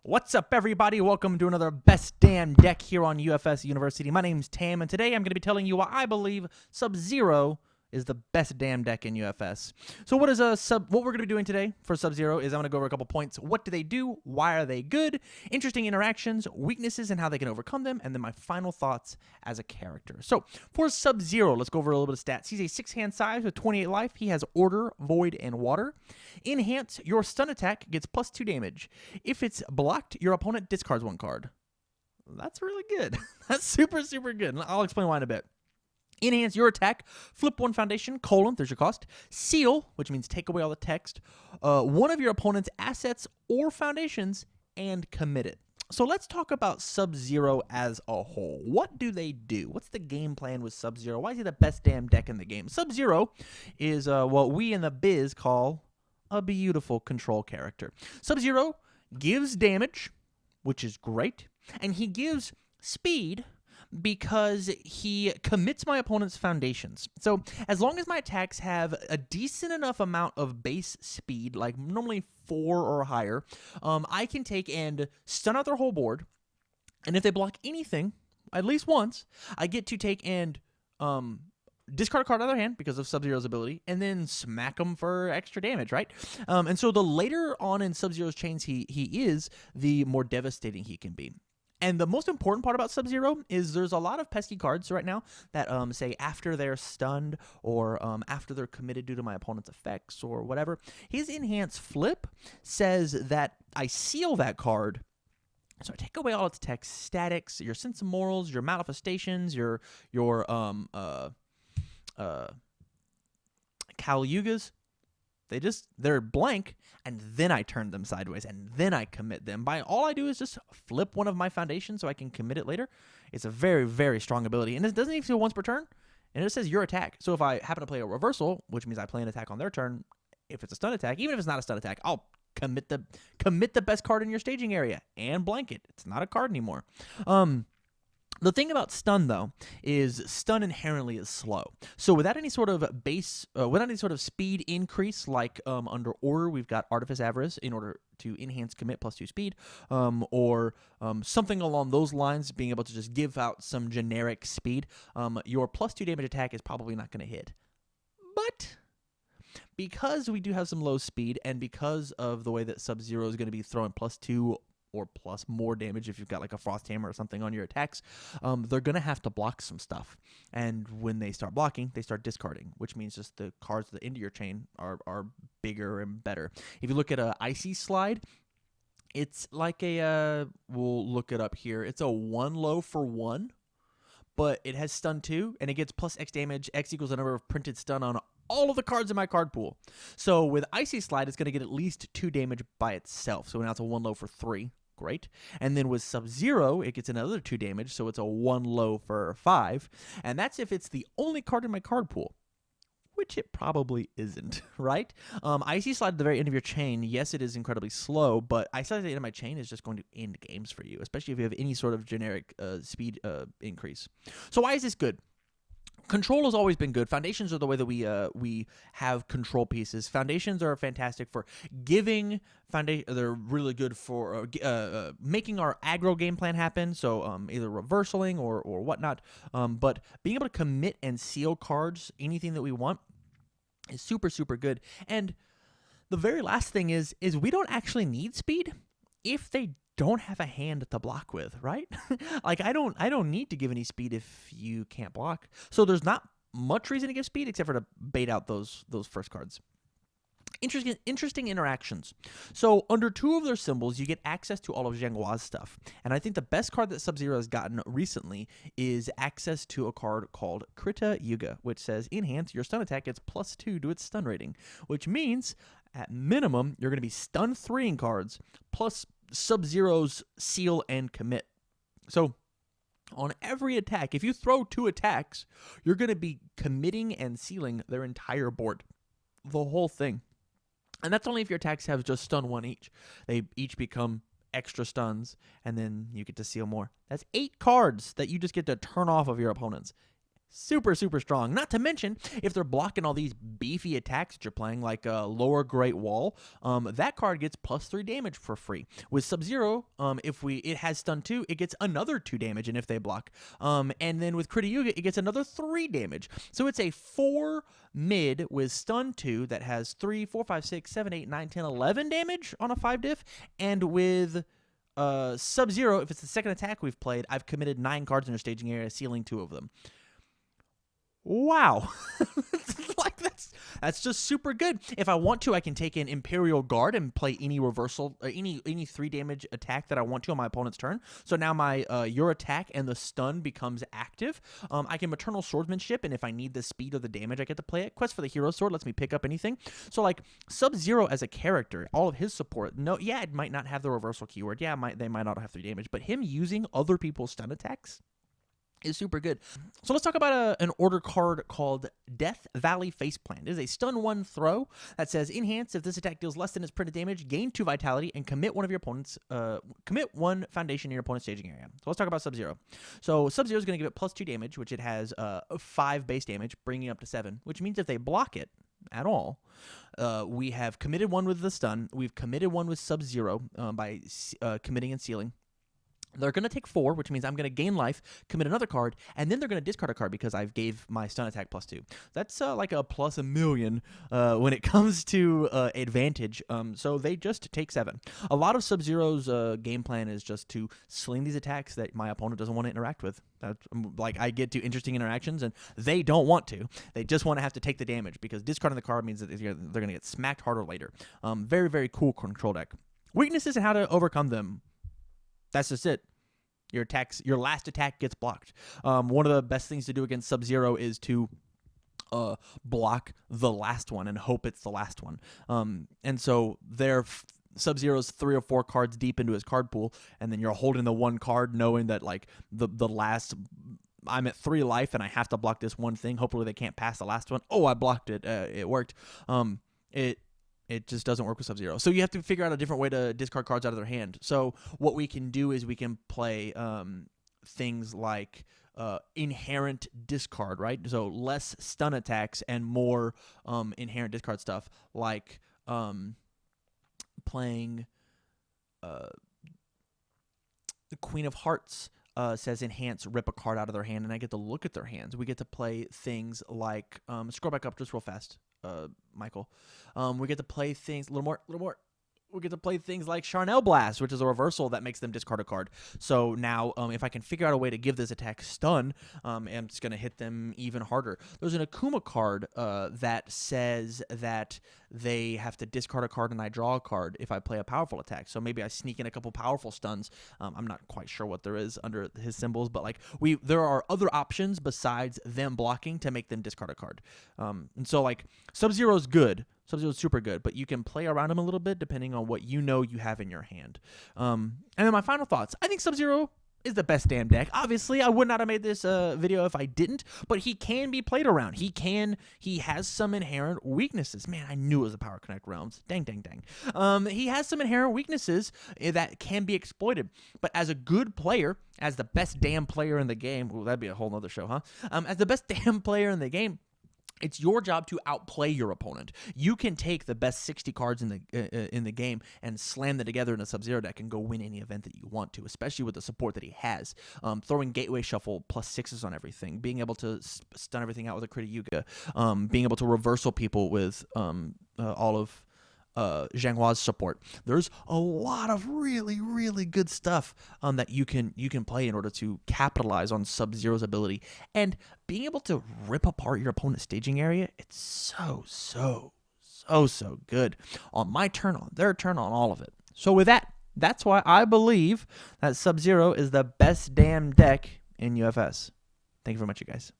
What's up, everybody? Welcome to another Best Damn Deck here on UFS University. My name's Tam, and today I'm going to be telling you why I believe Sub-Zero is the best damn deck in UFS. So what we're going to be doing today for Sub-Zero is I'm going to go over a couple points. What do they do? Why are they good? Interesting interactions, weaknesses, and how they can overcome them, and then my final thoughts as a character. So for Sub-Zero, let's go over a little bit of stats. He's a 6-hand size with 28 life. He has Order, Void, and Water. Enhance, your stun attack gets +2 damage. If it's blocked, your opponent discards 1 card. That's really good. That's super, super good. I'll explain why in a bit. Enhance your attack, flip 1 foundation, there's your cost. Seal, which means take away all the text, one of your opponent's assets or foundations, and commit it. So let's talk about Sub-Zero as a whole. What do they do? What's the game plan with Sub-Zero? Why is he the best damn deck in the game? Sub-Zero is what we in the biz call a beautiful control character. Sub-Zero gives damage, which is great, and he gives speed because he commits my opponent's foundations. So as long as my attacks have a decent enough amount of base speed, like normally 4 or higher, I can take and stun out their whole board, and if they block anything, at least once, I get to take and discard a card out of their hand because of Sub-Zero's ability, and then smack them for extra damage, right? And so the later on in Sub-Zero's chains he is, the more devastating he can be. And the most important part about Sub-Zero is there's a lot of pesky cards right now that say after they're stunned or after they're committed due to my opponent's effects or whatever. His Enhance Flip says that I seal that card. So I take away all its text, statics, your sense of morals, your manifestations, your Kalyugas. They're blank, and then I turn them sideways, and then I commit them. All I do is just flip one of my foundations so I can commit it later. It's a very, very strong ability, and it doesn't even feel once per turn, and it says your attack. So if I happen to play a reversal, which means I play an attack on their turn, if it's a stun attack, even if it's not a stun attack, I'll commit the best card in your staging area and blank it. It's not a card anymore. The thing about stun, though, is stun inherently is slow. So without any sort of without any sort of speed increase, like under Order, we've got Artifice Avarice in order to enhance commit +2 speed, or something along those lines, being able to just give out some generic speed, your +2 damage attack is probably not going to hit. But because we do have some low speed, and because of the way that Sub-Zero is going to be throwing +2 or plus more damage if you've got like a Frost Hammer or something on your attacks, they're going to have to block some stuff. And when they start blocking, they start discarding, which means just the cards at the end of your chain are bigger and better. If you look at a Icy Slide, it's like we'll look it up here. It's a 1 low for 1, but it has stun 2, and it gets +X damage. X equals the number of printed stun on all of the cards in my card pool. So with Icy Slide, it's going to get at least 2 damage by itself. So now it's a 1 low for 3. Great. And then with Sub-Zero, it gets another 2 damage, so it's a 1 low for 5. And that's if it's the only card in my card pool, which it probably isn't, right? Icy Slide at the very end of your chain, yes, it is incredibly slow, but Icy Slide at the end of my chain is just going to end games for you, especially if you have any sort of generic speed increase. So why is this good? Control has always been good. Foundations are the way that we have control pieces. Foundations are fantastic for giving they're really good for making our aggro game plan happen. So either reversaling or whatnot. But being able to commit and seal cards, anything that we want, is super, super good. And the very last thing is we don't actually need speed if they don't have a hand to block with, right? Like I don't need to give any speed if you can't block. So there's not much reason to give speed except for to bait out those first cards. Interesting interactions. So under 2 of their symbols, you get access to all of Zhang Hua's stuff. And I think the best card that Sub-Zero has gotten recently is access to a card called Krita Yuga, which says enhance your stun attack gets +2 to its stun rating, which means at minimum you're going to be stun 3ing cards plus Sub-Zero's seal and commit. So on every attack, if you throw 2 attacks, you're going to be committing and sealing their entire board, the whole thing. And that's only if your attacks have just stun 1 each. They each become extra stuns, and then you get to seal more. That's 8 cards that you just get to turn off of your opponents. Super, super strong. Not to mention, if they're blocking all these beefy attacks that you're playing, like Lower Great Wall, that card gets +3 damage for free. With Sub-Zero, if it has stun 2, it gets another 2 damage, and if they block. And then with Krityuga, it gets another 3 damage. So it's a 4 mid with stun 2 that has 3, 4, 5, 6, 7, 8, 9, 10, 11 damage on a 5 diff, and with Sub-Zero, if it's the second attack we've played, I've committed 9 cards in your staging area, sealing 2 of them. Wow. Like that's just super good. If I want to, I can take an Imperial Guard and play any reversal, any 3 damage attack that I want to on my opponent's turn. So now my your attack and the stun becomes active. I can Maternal Swordsmanship, and if I need the speed or the damage, I get to play it. Quest for the Hero Sword lets me pick up anything. So like Sub-Zero as a character, all of his support, it might not have the reversal keyword. Yeah, they might not have 3 damage, but him using other people's stun attacks is super good. So let's talk about an order card called Death Valley Faceplant. It is a stun 1 throw that says enhance if this attack deals less than its printed damage, gain 2 vitality, and commit one foundation in your opponent's staging area. So let's talk about Sub-Zero. So Sub-Zero is going to give it +2 damage, which it has 5 base damage, bringing it up to 7, which means if they block it at all, we have committed 1 with the stun. We've committed 1 with Sub-Zero by committing and sealing. They're going to take 4, which means I'm going to gain life, commit another card, and then they're going to discard a card because I've gave my stun attack +2. That's like a +1,000,000 when it comes to advantage. So they just take 7. A lot of Sub-Zero's game plan is just to sling these attacks that my opponent doesn't want to interact with. Like I get to interesting interactions, and they don't want to. They just want to have to take the damage because discarding the card means that they're going to get smacked harder later. Very, very cool control deck. Weaknesses and how to overcome them. That's just it. Your last attack gets blocked. One of the best things to do against Sub-Zero is to block the last one and hope it's the last one. And so Sub-Zero's 3 or 4 cards deep into his card pool, and then you're holding the one card knowing that like the last, I'm at 3 life and I have to block this one thing. Hopefully they can't pass the last one. Oh, I blocked it. It worked. It just doesn't work with Sub-Zero. So you have to figure out a different way to discard cards out of their hand. So what we can do is we can play things like inherent discard, right? So less stun attacks and more inherent discard stuff, like playing the Queen of Hearts. Says enhance, rip a card out of their hand, and I get to look at their hands. We get to play things like scroll back up just real fast, Michael. We get to play things a little more. We get to play things like Charnel Blast, which is a reversal that makes them discard a card. So now, if I can figure out a way to give this attack stun, I'm just going to hit them even harder. There's an Akuma card that says that they have to discard a card and I draw a card if I play a powerful attack. So maybe I sneak in a couple powerful stuns. I'm not quite sure what there is under his symbols, but like there are other options besides them blocking to make them discard a card. And so like Sub-Zero's good. Sub-Zero's super good, but you can play around him a little bit depending on what you have in your hand. And then my final thoughts. I think Sub-Zero is the best damn deck. Obviously, I would not have made this video if I didn't, but he can be played around. He has some inherent weaknesses. Man, I knew it was the Power Connect Realms. Dang. He has some inherent weaknesses that can be exploited. But as a good player, as the best damn player in the game, ooh, that'd be a whole nother show, huh? As the best damn player in the game, it's your job to outplay your opponent. You can take the best 60 cards in the game and slam them together in a Sub-Zero deck and go win any event that you want to, especially with the support that he has. Throwing Gateway Shuffle +6s on everything, being able to stun everything out with a Krityuga, being able to reversal people with all of Zhang Hua's support. There's a lot of really, really good stuff that you can play in order to capitalize on Sub-Zero's ability. And being able to rip apart your opponent's staging area, it's so good. On my turn, on their turn, on all of it. So with that, that's why I believe that Sub-Zero is the best damn deck in UFS. Thank you very much, you guys.